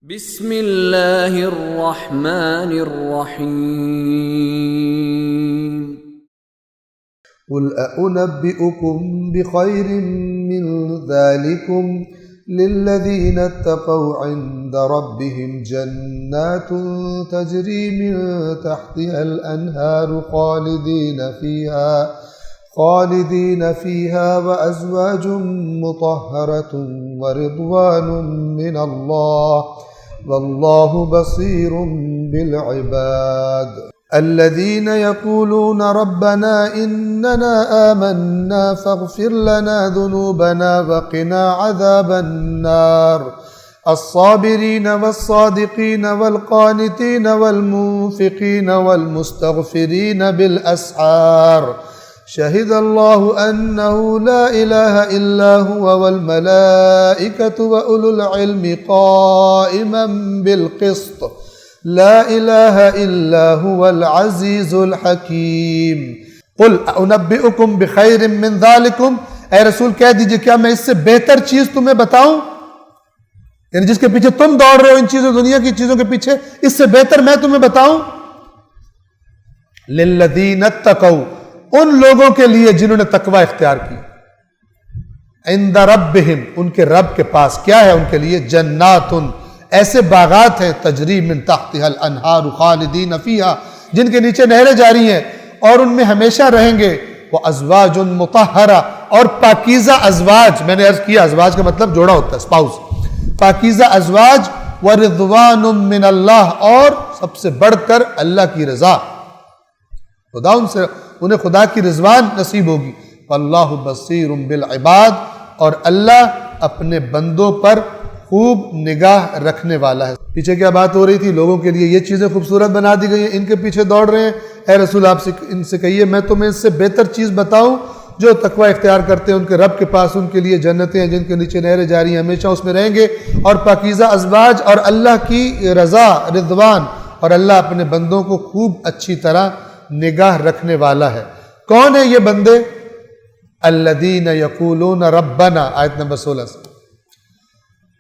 بسم اللہ الرحمن الرحیم قل أنبئكم بخير من ذلكم للذين اتقوا عند ربهم جنات تجري من تحتها الأنهار خالدين فيها وأزواج مطهرة ورضوان من الله والله بصير بالعباد الذين يقولون ربنا إننا آمنا فاغفر لنا ذنوبنا وقنا عذاب النار الصابرين والصادقين والقانتين والمنفقين والمستغفرين بالأسحار شهد الله أنه لا إله إلا هو والملائكة وأولو العلم قائما بالقسط لا الہ الا هو العزیز الحکیم قل انبئکم بخیر من ذالکم اے رسول کہہ دیجئے کیا میں اس سے بہتر چیز تمہیں بتاؤں، یعنی جس کے پیچھے تم دوڑ رہے ہو ان چیزوں دنیا کی چیزوں کے پیچھے، اس سے بہتر میں تمہیں بتاؤں؟ للذین اتقوا ان لوگوں کے لیے جنہوں نے تقوی اختیار کی، عند ربہم ان کے رب کے پاس کیا ہے ان کے لیے، جنات ایسے باغات ہیں تجری من تحتها الانہار خالدین فیہا جن کے نیچے نہریں جاری ہیں اور ان میں ہمیشہ رہیں گے، وازواج مطہرہ اور پاکیزہ ازواج، میں نے عرض کیا ازواج کا مطلب جوڑا ہوتا ہے اسپاؤس، پاکیزہ ازواج، ورضوان من اللہ اور سب سے بڑھ کر اللہ کی رضا، خدا انہیں خدا کی رضوان نصیب ہوگی، واللہ بصیر بالعباد اور اللہ اپنے بندوں پر خوب نگاہ رکھنے والا ہے۔ پیچھے کیا بات ہو رہی تھی، لوگوں کے لیے یہ چیزیں خوبصورت بنا دی گئی ہیں، ان کے پیچھے دوڑ رہے ہیں، اے رسول آپ سے ان سے کہیے میں تمہیں اس سے بہتر چیز بتاؤں، جو تقوی اختیار کرتے ہیں ان کے رب کے پاس ان کے لیے جنتیں ہیں جن کے نیچے نہریں جاری ہیں، ہمیشہ اس میں رہیں گے، اور پاکیزہ ازواج اور اللہ کی رضا رضوان، اور اللہ اپنے بندوں کو خوب اچھی طرح نگاہ رکھنے والا ہے۔ کون ہے یہ بندے؟ الذین یقولون ربنا، آیت نمبر 16 سے،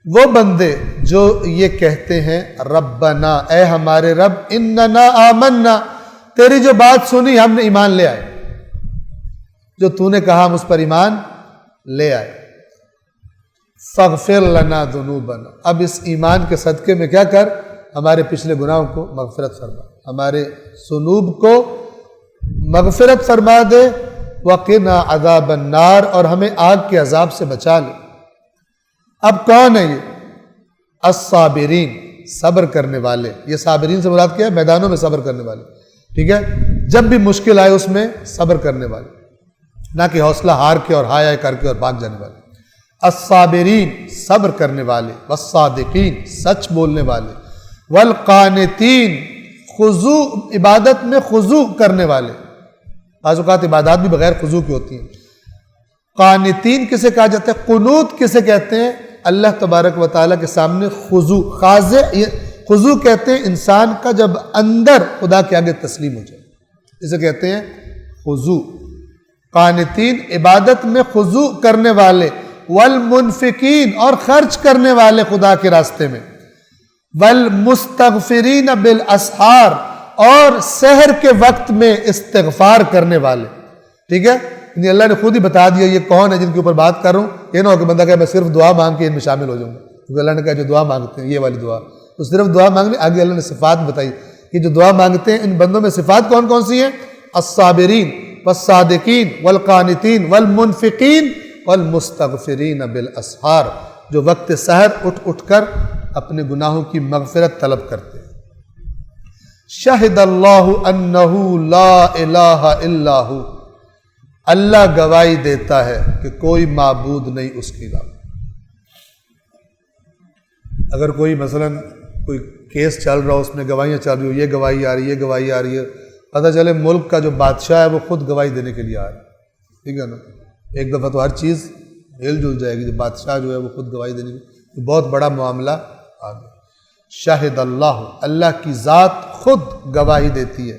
وہ بندے جو یہ کہتے ہیں ربنا اے ہمارے رب، اننا آمنا تیری جو بات سنی ہم نے ایمان لے آئے، جو تو نے کہا ہم اس پر ایمان لے آئے، فاغفر لنا ذنوبنا اب اس ایمان کے صدقے میں کیا کر، ہمارے پچھلے گناہوں کو مغفرت فرما، ہمارے ذنوب کو مغفرت فرما دے، وقنا عذاب النار اور ہمیں آگ کے عذاب سے بچا لے۔ اب کون ہے یہ؟ الصابرین صبر کرنے والے، یہ صابرین سے مراد کیا ہے؟ میدانوں میں صبر کرنے والے، ٹھیک ہے، جب بھی مشکل آئے اس میں صبر کرنے والے، نہ کہ حوصلہ ہار کے اور ہائے کر کے اور بھاگ جانے والے۔ الصابرین صبر کرنے والے، والصادقین سچ بولنے والے، والقانتین خضوع عبادت میں خضوع کرنے والے، بعض اوقات عبادات بھی بغیر خضوع کی ہوتی ہیں۔ قانتین کسے کہا جاتا ہے؟ قنوت کسے کہتے ہیں؟ اللہ تبارک و تعالیٰ کے سامنے خضوع، خاضع، خضوع کہتے ہیں انسان کا جب اندر خدا کے آگے تسلیم ہو جائے، اسے کہتے ہیں خضوع۔ قانتین عبادت میں خضوع کرنے والے، والمنفقین اور خرچ کرنے والے خدا کے راستے میں، والمستغفرین بالاسحار اور سحر کے وقت میں استغفار کرنے والے، ٹھیک ہے، یعنی اللہ نے خود ہی بتا دیا یہ کون ہے جن کے اوپر بات کر رہا ہوں، یہ نہ ہو کہ بندہ کہے میں صرف دعا مانگ کے ان میں شامل ہو جاؤں گا، کیونکہ اللہ نے کہا جو دعا مانگتے ہیں یہ والی دعا، تو صرف دعا مانگنے، آگے اللہ نے صفات بتائی کہ جو دعا مانگتے ہیں ان بندوں میں صفات کون کون سی ہیں؟ الصابرین والصادقین والقانتین والمنفقین والمستغفرین بالاسحار، جو وقت سحر اٹھ کر اپنے گناہوں کی مغفرت طلب کرتے ہیں۔ شہد اللہ انہ لا الہ الا ہو، اللہ گواہی دیتا ہے کہ کوئی معبود نہیں اس کے علاوہ۔ اگر کوئی مثلا کوئی کیس چل رہا ہو، اس میں گواہیاں چل رہی ہو، یہ گواہی آ رہی ہے، یہ گواہی آ رہی ہے، پتہ چلے ملک کا جو بادشاہ ہے وہ خود گواہی دینے کے لیے آ رہا ہے، ٹھیک ہے نا، ایک دفعہ تو ہر چیز ہل جل جائے گی، جو بادشاہ جو ہے وہ خود گواہی دینے کے لیے، بہت بڑا معاملہ آ گیا۔ شاہد اللہ، اللہ کی ذات خود گواہی دیتی ہے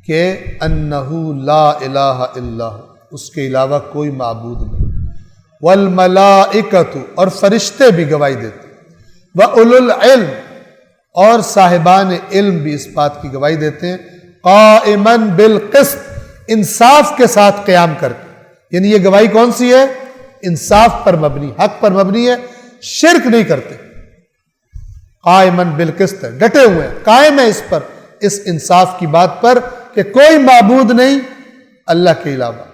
کہ انہ لا الہ الا ہو، اس کے علاوہ کوئی معبود نہیں، والملائکۃ اور فرشتے بھی گواہی دیتے، وَأُولُو الْعِلْمِ اور صاحبان علم بھی اس بات کی گواہی دیتے ہیں قائماً بالقسط، انصاف کے ساتھ قیام کر کے، یعنی یہ گواہی کون سی ہے؟ انصاف پر مبنی، حق پر مبنی ہے، شرک نہیں کرتے، قائماً بالقسط ہے، ڈٹے ہوئے ہیں، قائم ہے اس پر، اس انصاف کی بات پر کہ کوئی معبود نہیں اللہ کے علاوہ،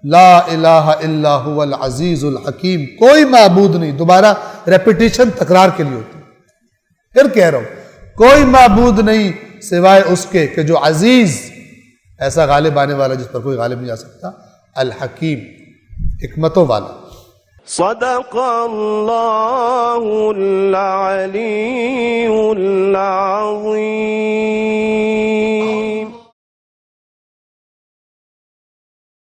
لا الہ الا هو العزیز الحکیم، کوئی معبود نہیں، دوبارہ ریپیٹیشن تکرار کے لیے ہوتی ہے، پھر کہہ رہا ہوں کوئی معبود نہیں سوائے اس کے کہ جو عزیز، ایسا غالب آنے والا جس پر کوئی غالب نہیں آ سکتا، الحکیم، حکمتوں والا۔ صدق اللہ العلی العظیم۔